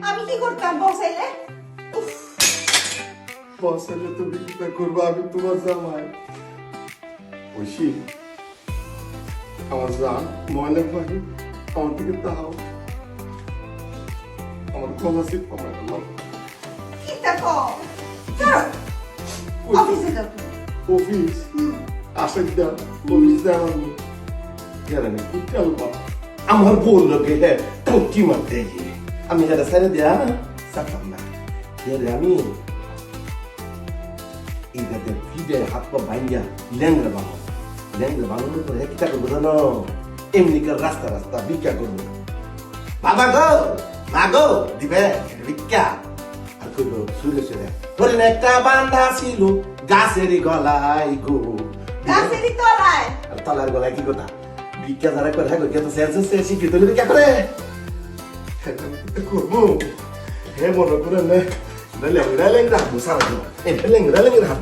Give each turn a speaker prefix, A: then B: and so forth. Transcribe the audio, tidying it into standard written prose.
A: আমি কি করতাম বসাইলে?
B: বসাইলে তুমি কি করবো? আমি তোমার জামাই। ঐশী, আমার জান ময়না ভাই, আমার দিকে তাও আমার কলা সিট কমাই দিলাম।
A: কি দেখো? চলো অফিসে যাও তুমি।
B: অফিস আশেক দেন, অফিস দেন আমি গেলেন কুচাল বা আমার বউ লোকে হ্যাঁ টুকি মারতে গিয়ে আমি যারা ছেড়ে দেয়া সারতাম না। আমি এইটাতে ফিডে হাত পা বাইঙ্গা ল্যাংরা বানানোর পরে কিটা করবো জানো? এমনিকার রাস্তা রাস্তা ভিক্ষা করবো। বাবা গো মা গো দিবে ভিক্ষা। আর কইলো সুরে সুরে হরিণ একটা বান্ধা ছিল গাছেরই গলায় গো।
A: গাছেরই তলায়।
B: আর তলার গলায় কি কথা? ভিক্ষা যারা করে হ্যাঁ কে তো সেন্সেস শিক্ষিত হলে ভিক্ষা করে করবো। হ্যাঁ মনে করে লেংরা লেংরা হাত সারা লেংরা লেংরা হাত